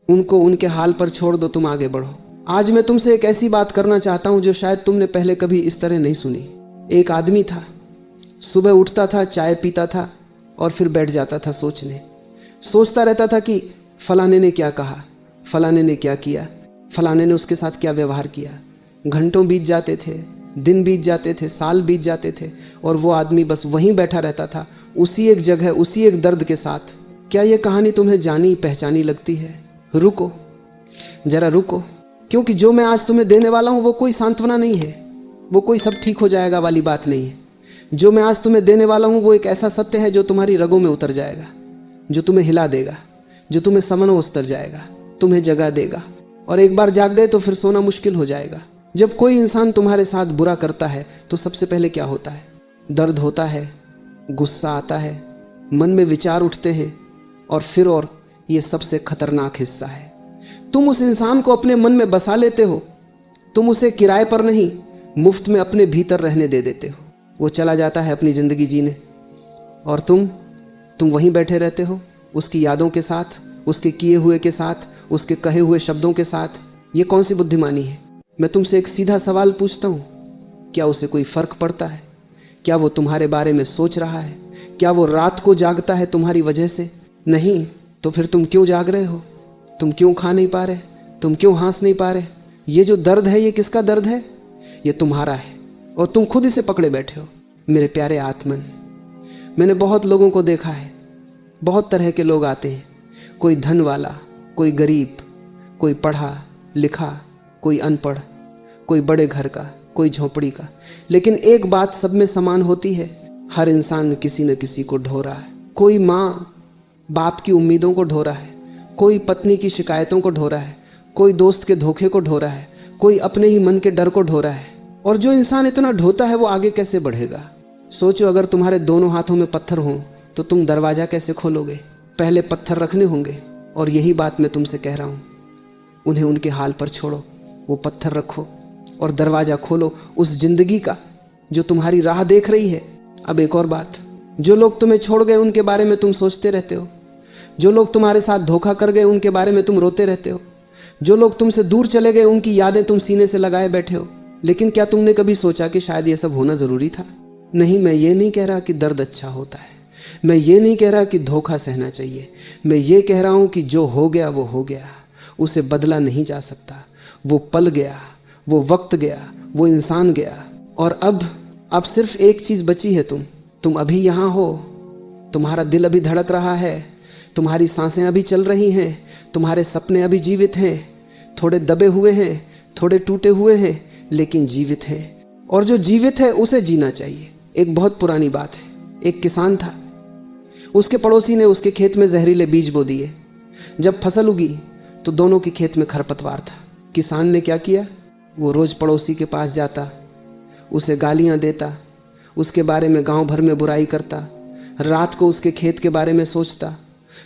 उनको उनके हाल पर छोड़ दो, तुम आगे बढ़ो। आज मैं तुमसे एक ऐसी बात करना चाहता हूं जो शायद तुमने पहले कभी इस तरह नहीं सुनी। एक आदमी था, सुबह उठता था, चाय पीता था और फिर बैठ जाता था सोचने। सोचता रहता था कि फलाने ने क्या कहा, फलाने ने क्या किया, फलाने ने उसके साथ क्या व्यवहार किया। घंटों बीत जाते थे, दिन बीत जाते थे, साल बीत जाते थे और वो आदमी बस वहीं बैठा रहता था, उसी एक जगह, उसी एक दर्द के साथ। क्या ये कहानी तुम्हें जानी पहचानी लगती है? रुको, जरा रुको, क्योंकि जो मैं आज तुम्हें देने वाला हूं वो कोई सांत्वना नहीं है, वो कोई सब ठीक हो जाएगा वाली बात नहीं है। जो मैं आज तुम्हें देने वाला हूं वो एक ऐसा सत्य है जो तुम्हारी रगों में उतर जाएगा, जो तुम्हें हिला देगा, जो तुम्हें समनों उतर जाएगा, तुम्हें जगा देगा। और एक बार जाग गए तो फिर सोना मुश्किल हो जाएगा। जब कोई इंसान तुम्हारे साथ बुरा करता है तो सबसे पहले क्या होता है? दर्द होता है, गुस्सा आता है, मन में विचार उठते हैं और ये सबसे खतरनाक हिस्सा है, तुम उस इंसान को अपने मन में बसा लेते हो। तुम उसे किराए पर नहीं, मुफ्त में अपने भीतर रहने दे देते हो। वो चला जाता है अपनी ज़िंदगी जीने और तुम वहीं बैठे रहते हो उसकी यादों के साथ, उसके किए हुए के साथ, उसके कहे हुए शब्दों के साथ। ये कौन सी बुद्धिमानी है? मैं तुमसे एक सीधा सवाल पूछता हूँ, क्या उसे कोई फर्क पड़ता है? क्या वो तुम्हारे बारे में सोच रहा है? क्या वो रात को जागता है तुम्हारी वजह से? नहीं। तो फिर तुम क्यों जाग रहे हो? तुम क्यों खा नहीं पा रहे? तुम क्यों हंस नहीं पा रहे? ये जो दर्द है ये किसका दर्द है? ये तुम्हारा है और तुम खुद इसे पकड़े बैठे हो। मेरे प्यारे आत्मन, मैंने बहुत लोगों को देखा है, बहुत तरह के लोग आते हैं, कोई धन वाला, कोई गरीब, कोई पढ़ा लिखा, कोई अनपढ़, कोई बड़े घर का, कोई झोपड़ी का, लेकिन एक बात सब में समान होती है, हर इंसान किसी न किसी को ढो रहा है। कोई माँ बाप की उम्मीदों को ढो रहा है, कोई पत्नी की शिकायतों को ढो रहा है, कोई दोस्त के धोखे को ढो रहा है, कोई अपने ही मन के डर को ढो रहा है। और जो इंसान इतना ढोता है वो आगे कैसे बढ़ेगा? सोचो, अगर तुम्हारे दोनों हाथों में पत्थर हों तो तुम दरवाज़ा कैसे खोलोगे? पहले पत्थर रखने होंगे। और यही बात मैं तुमसे कह रहा हूँ, उन्हें उनके हाल पर छोड़ो, वो पत्थर रखो और दरवाज़ा खोलो उस जिंदगी का जो तुम्हारी राह देख रही है। अब एक और बात, जो लोग तुम्हें छोड़ गए उनके बारे में तुम सोचते रहते हो, जो लोग तुम्हारे साथ धोखा कर गए उनके बारे में तुम रोते रहते हो, जो लोग तुमसे दूर चले गए उनकी यादें तुम सीने से लगाए बैठे हो। लेकिन क्या तुमने कभी सोचा कि शायद ये सब होना ज़रूरी था? नहीं, मैं ये नहीं कह रहा कि दर्द अच्छा होता है, मैं ये नहीं कह रहा कि धोखा सहना चाहिए, मैं ये कह रहा हूँ कि जो हो गया वो हो गया, उसे बदला नहीं जा सकता। वो पल गया, वो वक्त गया, वो इंसान गया और अब सिर्फ एक चीज़ बची है, तुम अभी यहाँ हो, तुम्हारा दिल अभी धड़क रहा है, तुम्हारी सांसें अभी चल रही हैं, तुम्हारे सपने अभी जीवित हैं, थोड़े दबे हुए हैं, थोड़े टूटे हुए हैं, लेकिन जीवित हैं। और जो जीवित है उसे जीना चाहिए। एक बहुत पुरानी बात है, एक किसान था, उसके पड़ोसी ने उसके खेत में जहरीले बीज बो दिए। जब फसल उगी तो दोनों के खेत में खरपतवार था। किसान ने क्या किया? वो रोज़ पड़ोसी के पास जाता, उसे गालियाँ देता, उसके बारे में गांव भर में बुराई करता, रात को उसके खेत के बारे में सोचता,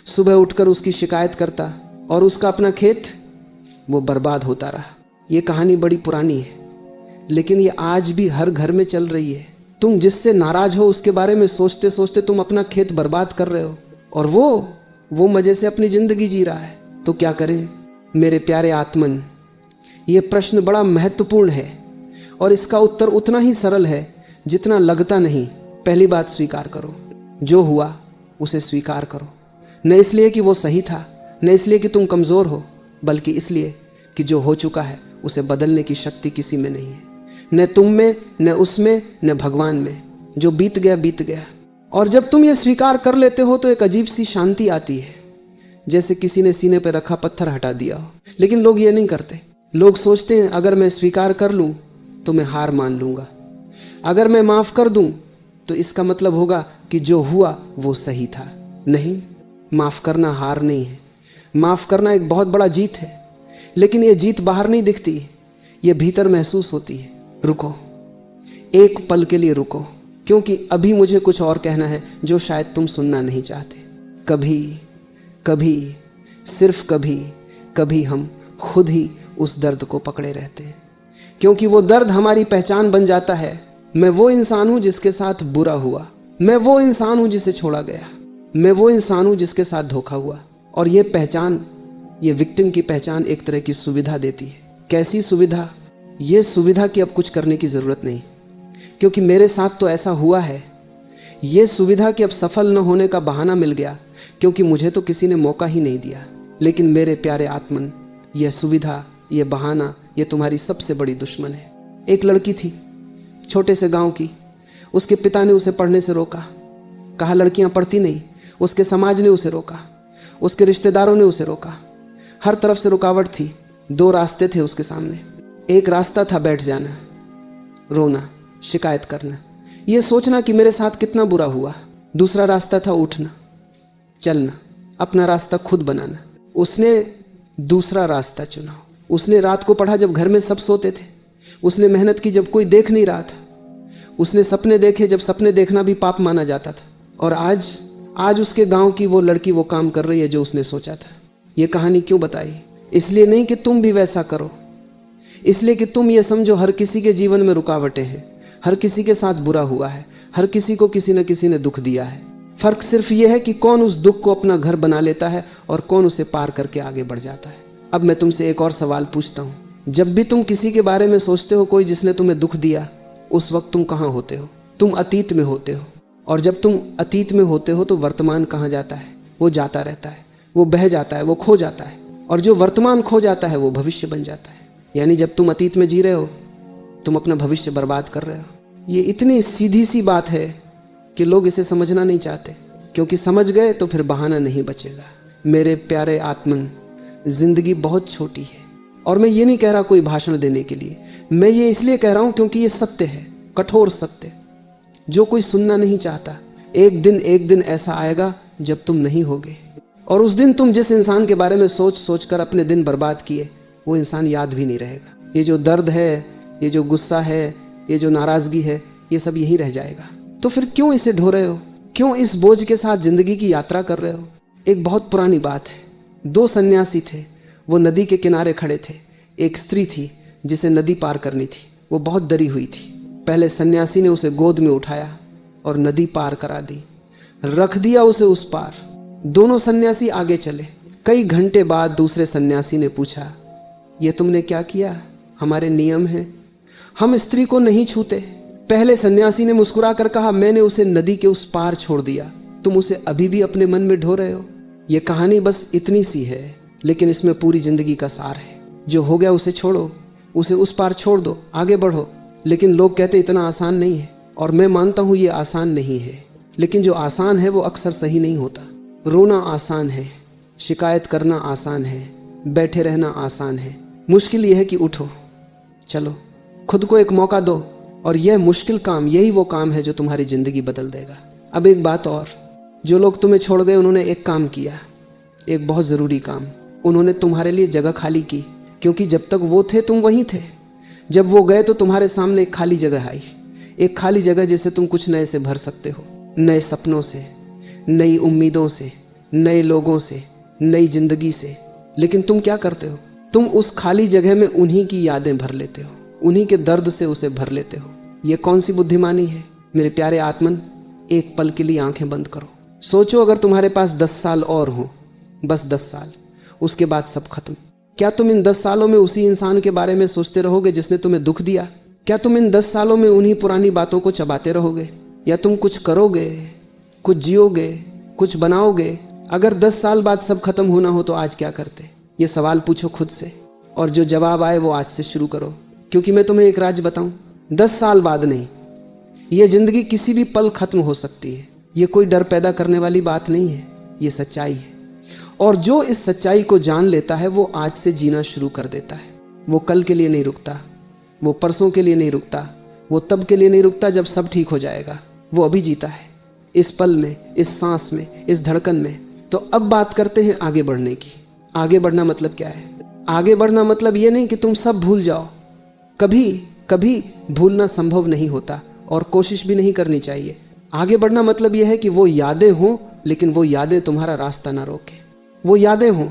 सुबह उठकर उसकी शिकायत करता और उसका अपना खेत वो बर्बाद होता रहा। ये कहानी बड़ी पुरानी है, लेकिन ये आज भी हर घर में चल रही है। तुम जिससे नाराज हो उसके बारे में सोचते सोचते तुम अपना खेत बर्बाद कर रहे हो और वो मजे से अपनी जिंदगी जी रहा है। तो क्या करें? मेरे प्यारे आत्मन, ये प्रश्न बड़ा महत्वपूर्ण है और इसका उत्तर उतना ही सरल है जितना लगता नहीं। पहली बात स्वीकार करो, जो हुआ उसे स्वीकार करो, न इसलिए कि वो सही था, न इसलिए कि तुम कमज़ोर हो, बल्कि इसलिए कि जो हो चुका है उसे बदलने की शक्ति किसी में नहीं है, न तुम में, न उसमें, न भगवान में। जो बीत गया बीत गया। और जब तुम ये स्वीकार कर लेते हो तो एक अजीब सी शांति आती है, जैसे किसी ने सीने पर रखा पत्थर हटा दिया हो। लेकिन लोग ये नहीं करते। लोग सोचते हैं अगर मैं स्वीकार कर लूँ तो मैं हार मान लूँगा, अगर मैं माफ़ कर दूँ तो इसका मतलब होगा कि जो हुआ वो सही था। नहीं, माफ़ करना हार नहीं है, माफ़ करना एक बहुत बड़ा जीत है। लेकिन ये जीत बाहर नहीं दिखती, ये भीतर महसूस होती है। रुको, एक पल के लिए रुको, क्योंकि अभी मुझे कुछ और कहना है जो शायद तुम सुनना नहीं चाहते। कभी कभी, सिर्फ कभी कभी हम खुद ही उस दर्द को पकड़े रहते हैं, क्योंकि वो दर्द हमारी पहचान बन जाता है। मैं वो इंसान हूँ जिसके साथ बुरा हुआ, मैं वो इंसान हूँ जिसे छोड़ा गया, मैं वो इंसान हूँ जिसके साथ धोखा हुआ। और ये पहचान, ये विक्टिम की पहचान एक तरह की सुविधा देती है। कैसी सुविधा? ये सुविधा कि अब कुछ करने की ज़रूरत नहीं, क्योंकि मेरे साथ तो ऐसा हुआ है। ये सुविधा कि अब सफल न होने का बहाना मिल गया, क्योंकि मुझे तो किसी ने मौका ही नहीं दिया। लेकिन मेरे प्यारे आत्मन, यह सुविधा, यह बहाना, यह तुम्हारी सबसे बड़ी दुश्मन है। एक लड़की थी, छोटे से गांव की। उसके पिता ने उसे पढ़ने से रोका, कहा लड़कियां पढ़ती नहीं। उसके समाज ने उसे रोका, उसके रिश्तेदारों ने उसे रोका, हर तरफ से रुकावट थी। 2 रास्ते थे उसके सामने। एक रास्ता था बैठ जाना, रोना, शिकायत करना, यह सोचना कि मेरे साथ कितना बुरा हुआ। दूसरा रास्ता था उठना, चलना, अपना रास्ता खुद बनाना। उसने दूसरा रास्ता चुना। उसने रात को पढ़ा जब घर में सब सोते थे। उसने मेहनत की जब कोई देख नहीं रहा था। उसने सपने देखे जब सपने देखना भी पाप माना जाता था। और आज उसके गांव की वो लड़की वो काम कर रही है जो उसने सोचा था। ये कहानी क्यों बताई? इसलिए नहीं कि तुम भी वैसा करो, इसलिए कि तुम ये समझो हर किसी के जीवन में रुकावटें हैं, हर किसी के साथ बुरा हुआ है, हर किसी को किसी न किसी ने दुख दिया है। फर्क सिर्फ ये है कि कौन उस दुख को अपना घर बना लेता है और कौन उसे पार करके आगे बढ़ जाता है। अब मैं तुमसे एक और सवाल पूछता हूँ। जब भी तुम किसी के बारे में सोचते हो कोई जिसने तुम्हें दुख दिया, उस वक्त तुम कहाँ होते हो? तुम अतीत में होते हो। और जब तुम अतीत में होते हो तो वर्तमान कहाँ जाता है? वो जाता रहता है, वो बह जाता है, वो खो जाता है। और जो वर्तमान खो जाता है वो भविष्य बन जाता है। यानी जब तुम अतीत में जी रहे हो, तुम अपना भविष्य बर्बाद कर रहे हो। ये इतनी सीधी सी बात है कि लोग इसे समझना नहीं चाहते, क्योंकि समझ गए तो फिर बहाना नहीं बचेगा। मेरे प्यारे आत्मन, जिंदगी बहुत छोटी है। और मैं ये नहीं कह रहा कोई भाषण देने के लिए, मैं ये इसलिए कह रहा हूं क्योंकि ये सत्य है, कठोर सत्य, जो कोई सुनना नहीं चाहता। एक दिन ऐसा आएगा जब तुम नहीं होगे, और उस दिन तुम जिस इंसान के बारे में सोच कर अपने दिन बर्बाद किए, वो इंसान याद भी नहीं रहेगा। ये जो दर्द है, ये जो गुस्सा है, ये जो नाराजगी है, ये सब यहीं रह जाएगा। तो फिर क्यों इसे ढो रहे हो? क्यों इस बोझ के साथ जिंदगी की यात्रा कर रहे हो? एक बहुत पुरानी बात है। 2 सन्यासी थे, वो नदी के किनारे खड़े थे। एक स्त्री थी जिसे नदी पार करनी थी, वो बहुत डरी हुई थी। पहले सन्यासी ने उसे गोद में उठाया और नदी पार करा दी, रख दिया उसे उस पार। दोनों सन्यासी आगे चले। कई घंटे बाद दूसरे सन्यासी ने पूछा, ये तुमने क्या किया? हमारे नियम हैं, हम स्त्री को नहीं छूते। पहले सन्यासी ने मुस्कुरा कर कहा, मैंने उसे नदी के उस पार छोड़ दिया, तुम उसे अभी भी अपने मन में ढो रहे हो। ये कहानी बस इतनी सी है, लेकिन इसमें पूरी जिंदगी का सार है। जो हो गया उसे छोड़ो, उसे उस पार छोड़ दो, आगे बढ़ो। लेकिन लोग कहते इतना आसान नहीं है, और मैं मानता हूं ये आसान नहीं है। लेकिन जो आसान है वो अक्सर सही नहीं होता। रोना आसान है, शिकायत करना आसान है, बैठे रहना आसान है। मुश्किल यह है कि उठो, चलो, खुद को एक मौका दो, और यह मुश्किल काम, यही वो काम है जो तुम्हारी जिंदगी बदल देगा। अब एक बात और, जो लोग तुम्हें छोड़ गए उन्होंने एक काम किया, एक बहुत ज़रूरी काम। उन्होंने तुम्हारे लिए जगह खाली की, क्योंकि जब तक वो थे तुम वहीं थे। जब वो गए तो तुम्हारे सामने एक खाली जगह आई, एक खाली जगह जिसे तुम कुछ नए से भर सकते हो, नए सपनों से, नई उम्मीदों से, नए लोगों से, नई जिंदगी से। लेकिन तुम क्या करते हो? तुम उस खाली जगह में उन्हीं की यादें भर लेते हो, उन्हीं के दर्द से उसे भर लेते हो। ये कौन सी बुद्धिमानी है? मेरे प्यारे आत्मन, एक पल के लिए आंखें बंद करो। सोचो अगर तुम्हारे पास 10 साल और हो, बस 10 साल, उसके बाद सब खत्म। क्या तुम इन 10 सालों में उसी इंसान के बारे में सोचते रहोगे जिसने तुम्हें दुख दिया? क्या तुम इन 10 सालों में उन्हीं पुरानी बातों को चबाते रहोगे? या तुम कुछ करोगे, कुछ जियोगे, कुछ बनाओगे? अगर 10 साल बाद सब खत्म होना हो तो आज क्या करते? ये सवाल पूछो खुद से, और जो जवाब आए वो आज से शुरू करो। क्योंकि मैं तुम्हें एक राज बताऊं, 10 साल बाद नहीं, ये जिंदगी किसी भी पल खत्म हो सकती है। ये कोई डर पैदा करने वाली बात नहीं है, ये सच्चाई है। और जो इस सच्चाई को जान लेता है वो आज से जीना शुरू कर देता है। वो कल के लिए नहीं रुकता, वो परसों के लिए नहीं रुकता, वो तब के लिए नहीं रुकता जब सब ठीक हो जाएगा। वो अभी जीता है, इस पल में, इस सांस में, इस धड़कन में। तो अब बात करते हैं आगे बढ़ने की। आगे बढ़ना मतलब क्या है? आगे बढ़ना मतलब ये नहीं कि तुम सब भूल जाओ। कभी कभी भूलना संभव नहीं होता और कोशिश भी नहीं करनी चाहिए। आगे बढ़ना मतलब यह है कि वो यादें हों, लेकिन वो यादें तुम्हारा रास्ता ना रोके। वो यादें हों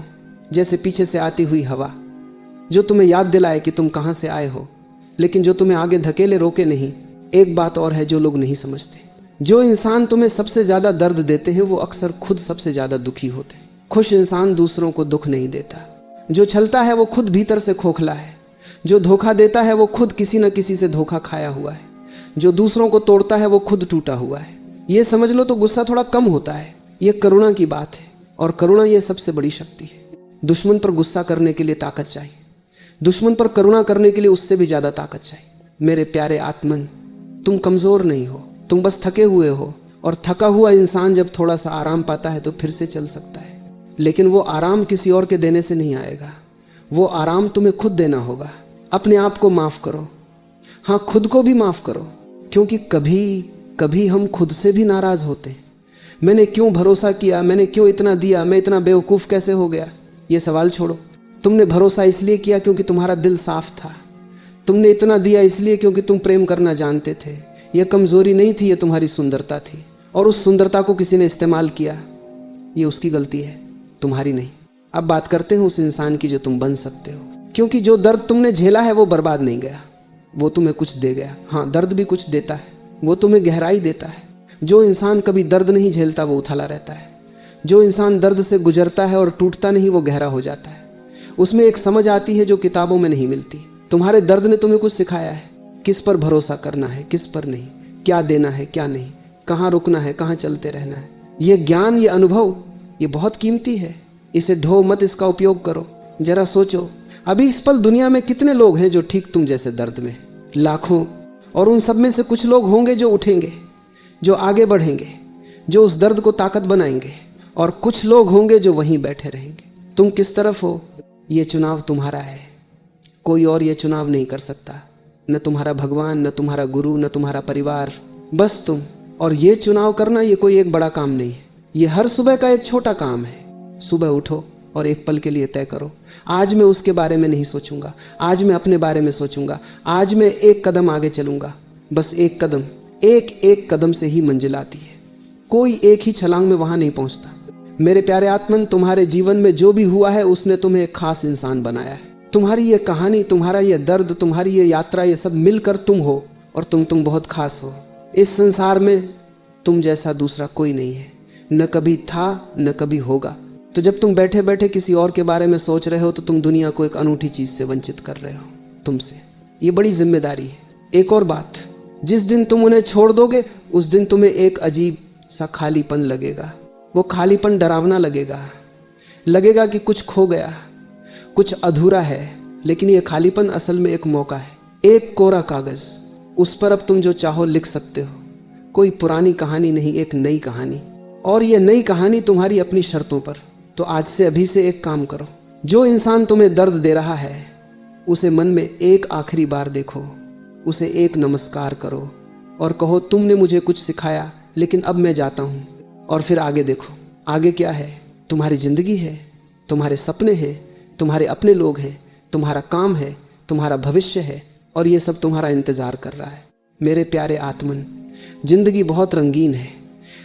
जैसे पीछे से आती हुई हवा, जो तुम्हें याद दिलाए कि तुम कहाँ से आए हो, लेकिन जो तुम्हें आगे धकेले, रोके नहीं। एक बात और है जो लोग नहीं समझते, जो इंसान तुम्हें सबसे ज़्यादा दर्द देते हैं वो अक्सर खुद सबसे ज़्यादा दुखी होते हैं। खुश इंसान दूसरों को दुख नहीं देता, जो छलता है वो खुद भीतर से खोखला है, जो धोखा देता है वो खुद किसी न किसी से धोखा खाया हुआ है, जो दूसरों को तोड़ता है वो खुद टूटा हुआ है। ये समझ लो तो गुस्सा थोड़ा कम होता है। ये करुणा की बात है, और करुणा ये सबसे बड़ी शक्ति है। दुश्मन पर गुस्सा करने के लिए ताकत चाहिए, दुश्मन पर करुणा करने के लिए उससे भी ज़्यादा ताकत चाहिए। मेरे प्यारे आत्मन, तुम कमज़ोर नहीं हो, तुम बस थके हुए हो, और थका हुआ इंसान जब थोड़ा सा आराम पाता है तो फिर से चल सकता है। लेकिन वो आराम किसी और के देने से नहीं आएगा, वो आराम तुम्हें खुद देना होगा। अपने आप को माफ़ करो, हाँ खुद को भी माफ़ करो, क्योंकि कभी कभी हम खुद से भी नाराज़ होते हैं। मैंने क्यों भरोसा किया, मैंने क्यों इतना दिया, मैं इतना बेवकूफ़ कैसे हो गया। ये सवाल छोड़ो। तुमने भरोसा इसलिए किया क्योंकि तुम्हारा दिल साफ था, तुमने इतना दिया इसलिए क्योंकि तुम प्रेम करना जानते थे। यह कमज़ोरी नहीं थी, ये तुम्हारी सुंदरता थी, और उस सुंदरता को किसी ने इस्तेमाल किया, ये उसकी गलती है, तुम्हारी नहीं। अब बात करते हैं उस इंसान की जो तुम बन सकते हो, क्योंकि जो दर्द तुमने झेला है वो बर्बाद नहीं गया, वो तुम्हें कुछ दे गया। हाँ, दर्द भी कुछ देता है, वो तुम्हें गहराई देता है। जो इंसान कभी दर्द नहीं झेलता वो उथला रहता है। जो इंसान दर्द से गुजरता है और टूटता नहीं वो गहरा हो जाता है। उसमें एक समझ आती है जो किताबों में नहीं मिलती। तुम्हारे दर्द ने तुम्हें कुछ सिखाया है, किस पर भरोसा करना है, किस पर नहीं, क्या देना है, क्या नहीं, कहाँ रुकना है, कहाँ चलते रहना है। ये ज्ञान, ये अनुभव, ये बहुत कीमती है। इसे ढो मत, इसका उपयोग करो। जरा सोचो, अभी इस पल दुनिया में कितने लोग हैं जो ठीक तुम जैसे दर्द में, लाखों। और उन सब में से कुछ लोग होंगे जो उठेंगे, जो आगे बढ़ेंगे, जो उस दर्द को ताकत बनाएंगे, और कुछ लोग होंगे जो वहीं बैठे रहेंगे। तुम किस तरफ हो, ये चुनाव तुम्हारा है। कोई और ये चुनाव नहीं कर सकता, न तुम्हारा भगवान, न तुम्हारा गुरु, न तुम्हारा परिवार, बस तुम। और ये चुनाव करना ये कोई एक बड़ा काम नहीं है, ये हर सुबह का एक छोटा काम है। सुबह उठो और एक पल के लिए तय करो, आज मैं उसके बारे में नहीं सोचूंगा, आज मैं अपने बारे में सोचूंगा, आज मैं एक कदम आगे चलूंगा। बस एक कदम, एक कदम से ही मंजिल आती है, कोई एक ही छलांग में वहां नहीं पहुंचता। मेरे प्यारे आत्मन, तुम्हारे जीवन में जो भी हुआ है उसने तुम्हें एक खास इंसान बनाया है। तुम्हारी ये कहानी, तुम्हारा ये दर्द, तुम्हारी ये यात्रा, ये सब मिलकर तुम हो, और तुम बहुत खास हो। इस संसार में तुम जैसा दूसरा कोई नहीं है, न कभी था न कभी होगा। तो जब तुम बैठे बैठे किसी और के बारे में सोच रहे हो तो तुम दुनिया को एक अनूठी चीज से वंचित कर रहे हो, तुमसे। ये बड़ी जिम्मेदारी है। एक और बात, जिस दिन तुम उन्हें छोड़ दोगे उस दिन तुम्हें एक अजीब सा खालीपन लगेगा। वो खालीपन डरावना लगेगा कि कुछ खो गया, कुछ अधूरा है। लेकिन ये खालीपन असल में एक मौका है, एक कोरा कागज, उस पर अब तुम जो चाहो लिख सकते हो। कोई पुरानी कहानी नहीं, एक नई कहानी। और ये नई कहानी तुम्हारी अपनी शर्तों पर। तो आज से, अभी से एक काम करो। जो इंसान तुम्हें दर्द दे रहा है उसे मन में एक आखिरी बार देखो, उसे एक नमस्कार करो और कहो, तुमने मुझे कुछ सिखाया लेकिन अब मैं जाता हूँ। और फिर आगे देखो, आगे क्या है? तुम्हारी जिंदगी है, तुम्हारे सपने हैं, तुम्हारे अपने लोग हैं, तुम्हारा काम है, तुम्हारा भविष्य है, और ये सब तुम्हारा इंतजार कर रहा है। मेरे प्यारे आत्मन, जिंदगी बहुत रंगीन है,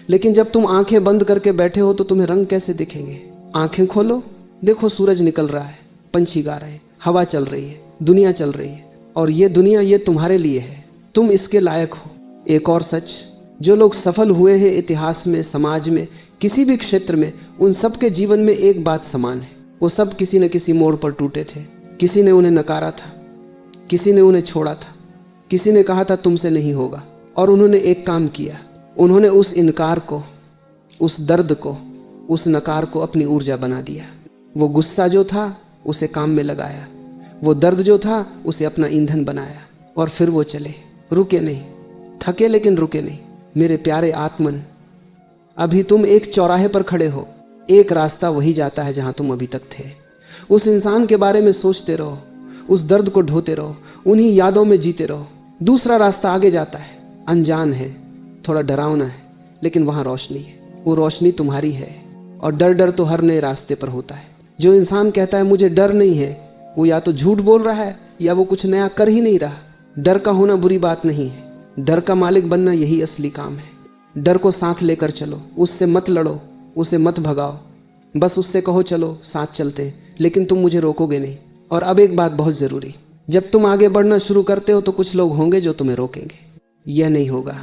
लेकिन जब तुम आंखें बंद करके बैठे हो तो तुम्हें रंग कैसे दिखेंगे? आंखें खोलो, देखो सूरज निकल रहा है, पंछी गा रहे हैं, हवा चल रही है, दुनिया चल रही है, और ये दुनिया ये तुम्हारे लिए है, तुम इसके लायक हो। एक और सच, जो लोग सफल हुए हैं इतिहास में, समाज में, किसी भी क्षेत्र में, उन सब के जीवन में एक बात समान है, वो सब किसी न किसी मोड़ पर टूटे थे। किसी ने उन्हें नकारा था, किसी ने उन्हें छोड़ा था, किसी ने कहा था तुमसे नहीं होगा, और उन्होंने एक काम किया, उन्होंने उस इनकार को, उस दर्द को, उस नकार को अपनी ऊर्जा बना दिया। वो गुस्सा जो था उसे काम में लगाया, वो दर्द जो था उसे अपना ईंधन बनाया, और फिर वो चले, रुके नहीं, थके लेकिन रुके नहीं। मेरे प्यारे आत्मन, अभी तुम एक चौराहे पर खड़े हो, एक रास्ता वही जाता है जहां तुम अभी तक थे। उस इंसान के बारे में सोचते रहो, उस दर्द को ढोते रहो, उन्हीं यादों में जीते रहो। दूसरा रास्ता आगे जाता है, अनजान है, थोड़ा डरावना है, लेकिन वहां रोशनी है। वो रोशनी तुम्हारी है। और डर तो हर नए रास्ते पर होता है। जो इंसान कहता है मुझे डर नहीं है, वो या तो झूठ बोल रहा है या वो कुछ नया कर ही नहीं रहा। डर का होना बुरी बात नहीं है, डर का मालिक बनना यही असली काम है। डर को साथ लेकर चलो, उससे मत लड़ो, उसे मत भगाओ, बस उससे कहो चलो साथ चलते हैं, लेकिन तुम मुझे रोकोगे नहीं। और अब एक बात बहुत ज़रूरी, जब तुम आगे बढ़ना शुरू करते हो तो कुछ लोग होंगे जो तुम्हें रोकेंगे। यह नहीं होगा,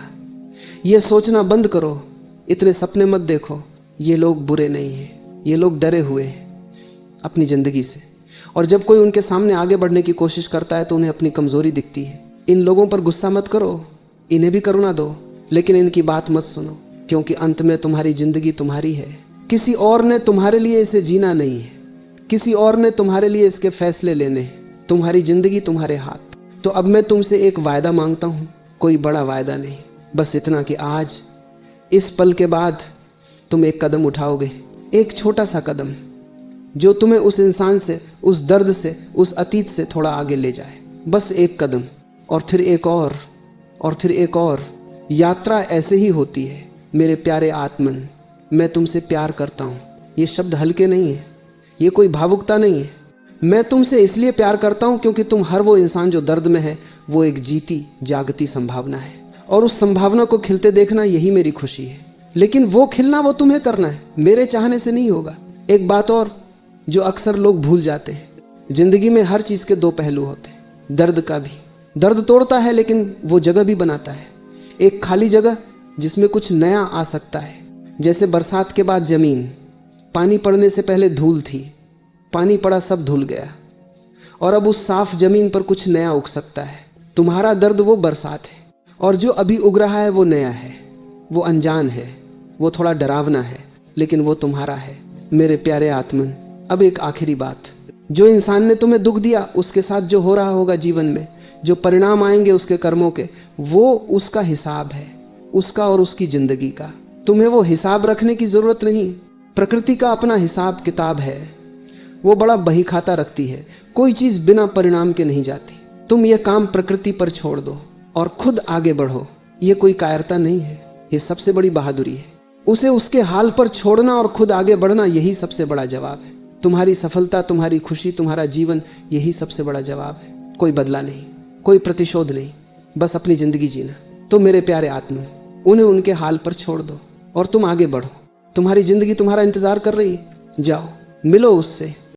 यह सोचना बंद करो, इतने सपने मत देखो। ये लोग बुरे नहीं हैं, ये लोग डरे हुए हैं अपनी ज़िंदगी से। और जब कोई उनके सामने आगे बढ़ने की कोशिश करता है तो उन्हें अपनी कमजोरी दिखती है। इन लोगों पर गुस्सा मत करो, इन्हें भी करुणा दो, लेकिन इनकी बात मत सुनो, क्योंकि अंत में तुम्हारी जिंदगी तुम्हारी है। किसी और ने तुम्हारे लिए इसे जीना नहीं है, किसी और ने तुम्हारे लिए इसके फैसले लेने हैं। तुम्हारी जिंदगी तुम्हारे हाथ। तो अब मैं तुमसे एक वायदा मांगता हूँ, कोई बड़ा वायदा नहीं, बस इतना कि आज इस पल के बाद तुम एक कदम उठाओगे, एक छोटा सा कदम जो तुम्हें उस इंसान से, उस दर्द से, उस अतीत से थोड़ा आगे ले जाए। बस एक कदम, और फिर एक और फिर एक और। यात्रा ऐसे ही होती है मेरे प्यारे आत्मन, मैं तुमसे प्यार करता हूँ। ये शब्द हल्के नहीं है, ये कोई भावुकता नहीं है। मैं तुमसे इसलिए प्यार करता हूँ क्योंकि तुम हर वो इंसान जो दर्द में है, वो एक जीती जागती संभावना है, और उस संभावना को खिलते देखना यही मेरी खुशी है। लेकिन वो खिलना वो तुम्हें करना है, मेरे चाहने से नहीं होगा। एक बात और जो अक्सर लोग भूल जाते हैं, जिंदगी में हर चीज़ के दो पहलू होते हैं। दर्द का भी, दर्द तोड़ता है लेकिन वो जगह भी बनाता है, एक खाली जगह जिसमें कुछ नया आ सकता है। जैसे बरसात के बाद जमीन, पानी पड़ने से पहले धूल थी, पानी पड़ा सब धुल गया, और अब उस साफ जमीन पर कुछ नया उग सकता है। तुम्हारा दर्द वो बरसात है, और जो अभी उग रहा है वो नया है, वो अनजान है, वो थोड़ा डरावना है, लेकिन वो तुम्हारा है। मेरे प्यारे आत्मन, अब एक आखिरी बात, जो इंसान ने तुम्हें दुख दिया उसके साथ जो हो रहा होगा जीवन में, जो परिणाम आएंगे उसके कर्मों के, वो उसका हिसाब है, उसका और उसकी जिंदगी का। तुम्हें वो हिसाब रखने की जरूरत नहीं। प्रकृति का अपना हिसाब किताब है, वो बड़ा बही खाता रखती है, कोई चीज बिना परिणाम के नहीं जाती। तुम ये काम प्रकृति पर छोड़ दो और खुद आगे बढ़ो। ये कोई कायरता नहीं है, ये सबसे बड़ी बहादुरी है। उसे उसके हाल पर छोड़ना और खुद आगे बढ़ना, यही सबसे बड़ा जवाब है। तुम्हारी सफलता, तुम्हारी खुशी, तुम्हारा जीवन, यही सबसे बड़ा जवाब है। कोई बदला नहीं, कोई प्रतिशोध नहीं, बस अपनी जिंदगी जीना। तो मेरे प्यारे आत्मा, उन्हें उनके हाल पर छोड़ दो और तुम आगे बढ़ो। तुम्हारी जिंदगी तुम्हारा इंतजार कर रही है, जाओ मिलो उससे,